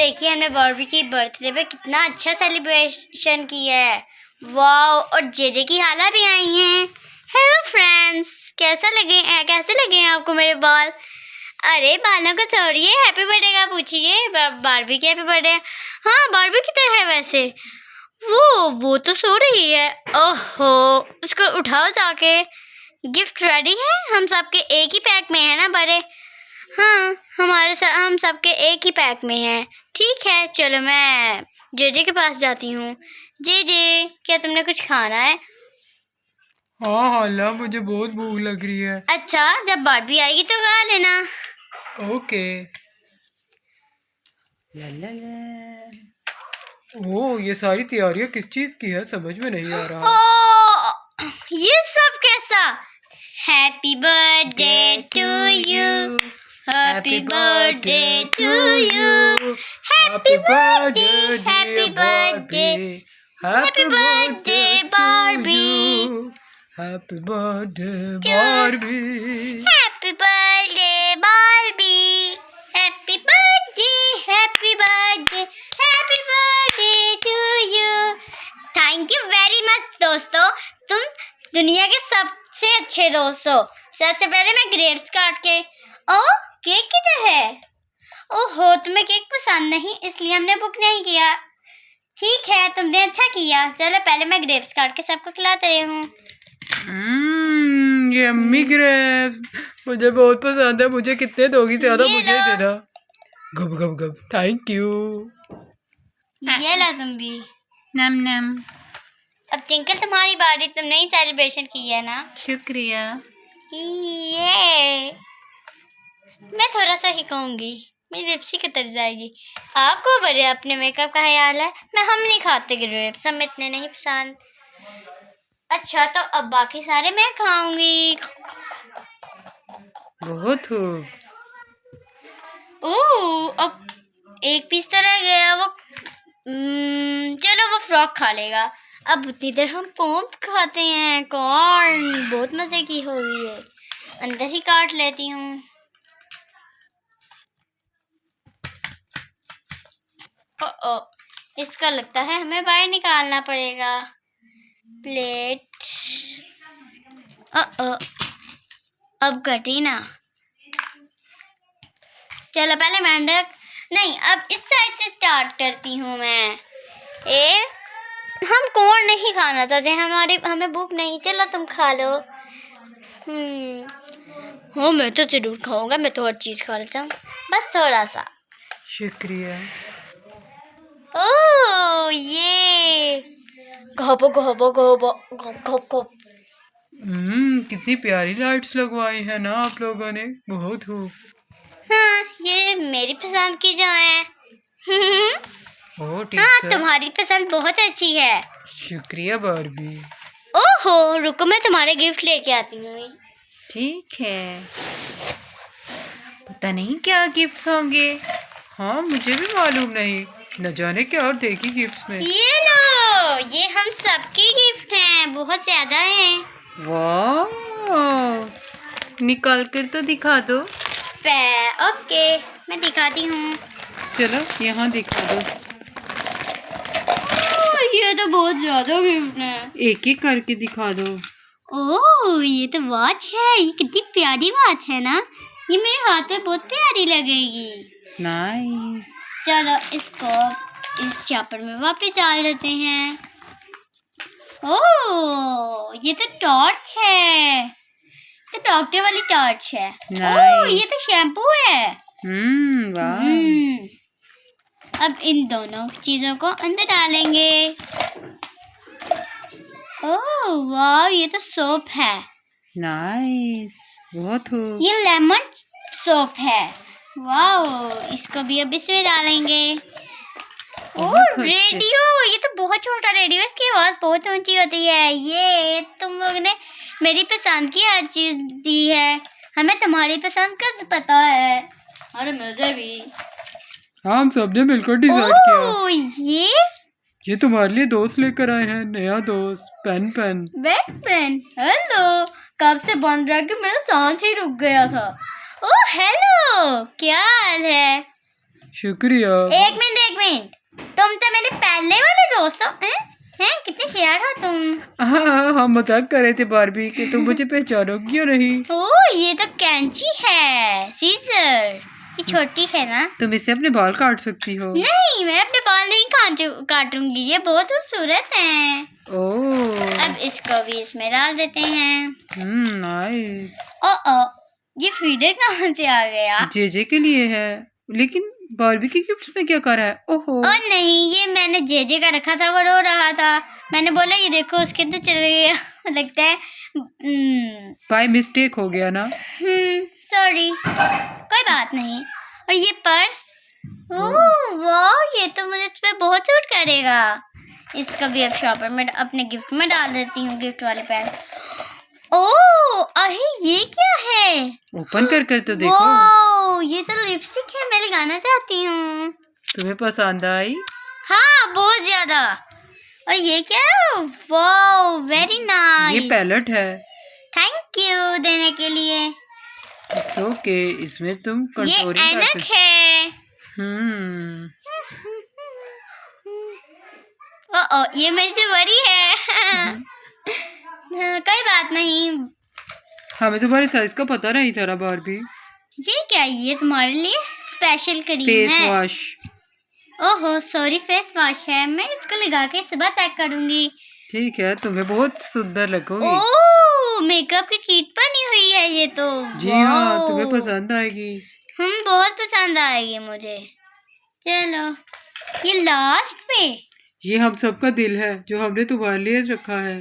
देखिए हमने बार्बी की बर्थडे पे कितना अच्छा सेलिब्रेशन किया है। वाओ, और जेजे की हाला भी आई हैं। हेलो फ्रेंड्स, कैसे लगे हैं आपको मेरे बाल? अरे बालों को छोड़िए, हैप्पी बर्थडे का पूछिए। बार्बी की हैप्पी बर्थडे। हाँ, बार्बी की तरह है वैसे। वो तो सो रही है। ओहो, उसको उठाओ जाके। गिफ्ट रेडी है? हम सबके एक ही पैक में है ना बड़े? हाँ, हम सबके एक ही पैक में है। ठीक है, चलो मैं जेजे के पास जाती हूँ। जेजे, क्या तुमने कुछ खाना है? हाँ हाला, मुझे बहुत भूख लग रही है। अच्छा, जब बार्बी आएगी तो खा लेना। ओके। ला ला ला। ओह, ये सारी तैयारियां किस चीज की है? समझ में नहीं आ रहा। ओ, ये सब कैसा? Happy birthday to you, happy birthday to you, happy birthday, happy birthday, happy birthday Barbie, happy birthday Barbie, happy birthday Barbie, happy birthday, happy birthday, happy birthday to you. Thank you very much दोस्तों, तुम दुनिया के सबसे अच्छे दोस्त हो। सबसे पहले मैं ग्रेप्स काट के। ओ, केक किधर है? ओहो, तुम्हें केक पसंद नहीं, इसलिए हमने बुक नहीं किया। ठीक है, तुमने अच्छा किया। चलो पहले मैं ग्रेप्स काट के सबको खिलाते हूँ। ये अम्मी ग्रेप्स मुझे बहुत पसंद है। मुझे कितने दोगी? ज्यादा ये मुझे लो। देना। गब गब गब। Thank you. ये लो तुम भी। नम नम। अब टिंकल तुम्हारी बारी, तुमने ही सेलिब्रेशन की है ना। शुक्रिया। ये मैं थोड़ा सा ही कहूँगी, मेरी लिपस्टिक उतर जाएगी। आपको बड़े अपने मेकअप का ख्याल है। हम नहीं खाते ग्रेप्स, हमें इतने नहीं पसंद। अच्छा, तो अब बाकी सारे मैं खाऊंगी। बहुत हो। ओह, अब एक पीस तो रह गया। चलो वो फ्रॉक खा लेगा। अब उतनी देर हम कौन खाते हैं? कौन बहुत मजे की हो गई है। अंदर ही काट लेती हूँ। इसका लगता है हमें बाहर निकालना पड़ेगा। प्लेट। अब कटी ना। चलो पहले मेंढक नहीं, अब इस साइड से स्टार्ट करती हूँ मैं। हम कौन नहीं खाना चाहते, हमें भूख नहीं। चलो तुम खा लो। हाँ, मैं तो जरूर खाऊंगा, मैं तो हर चीज खा लेता हूँ, बस थोड़ा सा। शुक्रिया। ओह, ये घोपो घोपो घोपो घोप घोप घोप। कितनी प्यारी लाइट्स लगवाई है ना आप लोगों ने। बहुत हो। हाँ, ये मेरी पसंद की जो है। ओह ठीक हाँ, है। तुम्हारी पसंद बहुत अच्छी है। शुक्रिया बार्बी। ओहो, रुको मैं तुम्हारे गिफ्ट लेके आती हूँ। ठीक है, पता नहीं क्या गिफ्ट्स होंगे। हाँ, मुझे भी मालूम नहीं, न जाने क्या और देगी गिफ्ट्स में। ये लो, ये हम सबके गिफ्ट हैं, बहुत ज्यादा हैं। वाह, निकाल कर तो दिखा दो। ओके, मैं दिखाती हूँ। चलो यहाँ दिखा दो। ये तो बहुत ज्यादा गिफ्ट है। एक एक करके दिखा दो। ओह, ये तो वॉच है। ये कितनी प्यारी वॉच है ना। ये मेरे हाथ में बहुत प्यारी लगेगी। नाइस। चलो इसको इस चैपर में वापस डाल देते हैं। ओह, ये तो टॉर्च है। तो डॉक्टर वाली टॉर्च है। ओह, ये तो शैम्पू है। वाह। अब इन दोनों चीजों को अंदर डालेंगे। ओह वाह, ये तो सोप है। नाइस, बहुत हो। ये लेमन सोप है। वाह, इसको भी अब इसमें डालेंगे। ओह, रेडियो, ये तो बहुत छोटा रेडियो, इसकी आवाज बहुत ऊंची होती है। ये तुम लोग ने मेरी पसंद की हर चीज दी है। हमें तुम्हारी पसंद का पता है, और मुझे भी। हाँ, हम सबने मिलकर डिसाइड किया। ये तुम्हारे लिए दोस्त लेकर आए हैं, नया दोस्त पेन। पेन। हेलो, कब से बंद रह के मेरा सांस ही रुक गया था। ओह हेलो, क्या हाल है? शुक्रिया। एक मिनट, तुम तो मेरे पहले वाले दोस्त हो हैं? कितने शेयर हो तुम? हाँ, हम मजाक कर रहे थे बारबी कि तुम मुझे पहचानोगी या नहीं। ओह, ये तो कैंची है, सीजर। ये छोटी है ना? तुम इससे अपने बाल काट सकती हो। नहीं, मैं अपने बाल नहीं काटूंगी, ये बहुत खूबसूरत हैं। ओह, अब इसको भी इसमें डाल देते हैं। नाइस। ओ, ये फीडर कहाँ से आ गया? जेजे के लिए है, लेकिन बारबी के गिफ्ट्स में क्या करा है? ओहो। और नहीं, ये मैंने जेजे का रखा था, वो रो रहा था। मैंने बोला ये देखो उसके अंदर चले गया। लगता है बाय मिस्टेक हो गया ना। सॉरी, कोई बात नहीं। और ये पर्स, ओह वाह, ये तो मुझे इस पे बहुत सूट करेगा। इसको भी अब शॉपर में अपने गिफ्ट में डाल देती हूँ, गिफ्ट वाले पैक। ओह, अरे ये क्या है? ओपन कर तो देखो। वाह, ये तो लिपस्टिक है, मैं लगाना चाहती हूँ। तुम्हें पसंद आई? हाँ, बहुत ज्यादा। और ये क्या है? वाह, वेरी नाइस। ये पैलेट है। थैंक यू देने के लिए। इट्स ओके, इसमें तुम ये कंटूरिंग कर ऐनक सकते। है। ओ, ये मेरे से बड़ी है। कोई बात नहीं। हमें तुम्हारे साइज का पता नहीं था ना बारबी। ये क्या, ये तुम्हारे लिए स्पेशल क्रीम फेस है। वॉश। ओहो, सॉरी, फेस वॉश है। मैं इसको लगा के सुबह चेक करूंगी। ठीक है, तुम्हें बहुत सुंदर लगोगी। ओह, मेकअप की किट बनी हुई है ये तो। जी हाँ, वाओ। तुम्हें पसंद आएगी। बहुत पसंद आएगी मुझे। चलो, ये लास्ट पे। ये हम सबका दिल है जो हमने तुम्हारे लिए रखा है।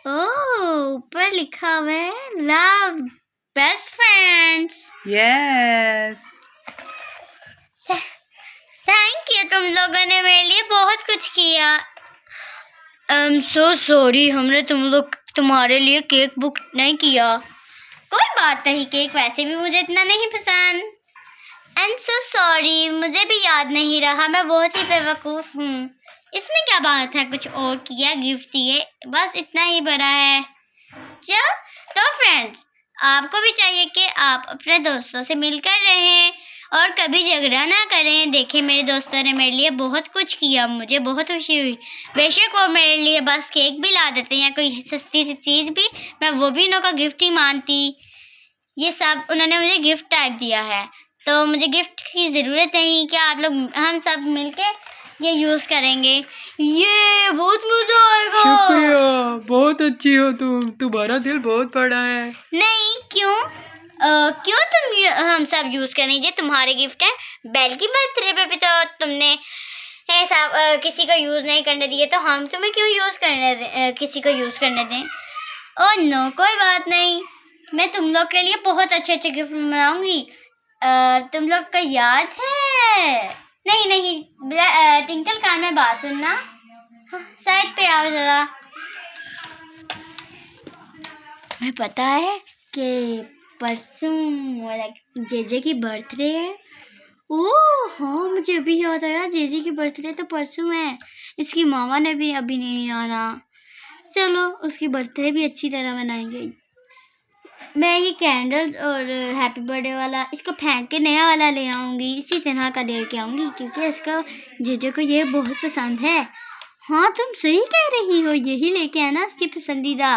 ओह, ऊपर लिखा हुआ है love best friends. Yes. Thank you, तुम लोगों ने मेरे लिए बहुत कुछ किया। आई एम सो सॉरी, हमने तुम्हारे लिए केक बुक नहीं किया। कोई बात नहीं, केक वैसे भी मुझे इतना नहीं पसंद। आई एम सो सॉरी, मुझे भी याद नहीं रहा, मैं बहुत ही बेवकूफ़ हूँ। इसमें क्या बात है, कुछ और किया, गिफ्ट दिए, बस इतना ही बड़ा है। तो फ्रेंड्स, आपको भी चाहिए कि आप अपने दोस्तों से मिलकर रहें और कभी झगड़ा ना करें। देखें, मेरे दोस्तों ने मेरे लिए बहुत कुछ किया, मुझे बहुत खुशी हुई। बेशक वो मेरे लिए बस केक भी ला देते हैं या कोई सस्ती सी चीज़ भी, मैं वो भी उनका गिफ्ट ही मानती। ये सब उन्होंने मुझे गिफ्ट टाइप दिया है, तो मुझे गिफ्ट की ज़रूरत नहीं कि आप लोग हम सब मिलके ये यूज़ करेंगे। ये बहुत मज़ा आएगा। शुक्रिया, बहुत अच्छी हो तुम, तुम्हारा दिल बहुत बड़ा है। नहीं, क्यों हम सब यूज़ करेंगे, तुम्हारे गिफ्ट है। बेल की बर्थडे पे भी तो तुमने ऐसा किसी को यूज़ नहीं करने दिए, तो हम तुम्हें क्यों यूज़ करने दें, किसी को यूज़ करने दें। ओह नो, कोई बात नहीं, मैं तुम लोग के लिए बहुत अच्छे गिफ्ट बनाऊंगी। तुम लोग को याद है? नहीं, टिंकल कान में बात सुनना। साइड पे आओ जरा। तुम्हें पता है कि परसों जेजे की बर्थडे है? ओह हाँ, मुझे अभी याद आया, जेजे की बर्थडे तो परसों है। इसकी मामा ने भी अभी नहीं आना। चलो, उसकी बर्थडे भी अच्छी तरह मनाएंगे। मैं ये कैंडल्स और हैप्पी बर्थडे वाला इसको फेंक के नया वाला ले आऊँगी, इसी तरह का लेके आऊँगी, क्योंकि इसका जेजे को ये बहुत पसंद है। हाँ, तुम सही कह रही हो, यही लेके आना उसकी पसंदीदा।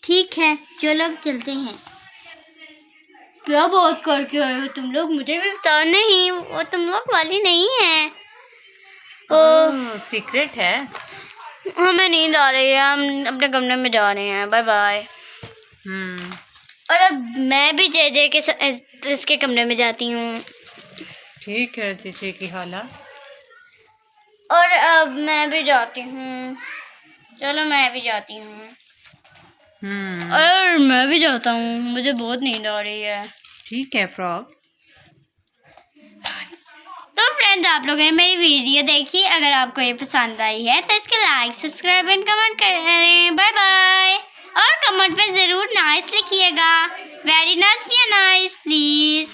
ठीक है, चलो अब चलते हैं। क्या बात करके आए हो तुम लोग, मुझे भी बताओ। नहीं, वो तुम लोग वाली नहीं है। ओह, सीक्रेट है। हमें नींद आ रही है, हम अपने कमरे में जा रहे हैं। Bye bye. और अब मैं भी जेजे के इसके कमरे में जाती हूँ। ठीक है जेजे की हालत। और अब मैं भी जाती हूँ। चलो, मैं भी जाती हूँ। और मैं भी जाता हूँ, मुझे बहुत नींद आ रही है। ठीक है फ्रॉग। तो फ्रेंड्स, आप लोगों ने मेरी वीडियो देखी, अगर आपको ये पसंद आई है तो इसके लाइक, सब्सक्राइब एंड कमेंट करें। Bye bye. और कमेंट में ज़रूर नाइस लिखिएगा, वेरी नाइस या नाइस प्लीज़।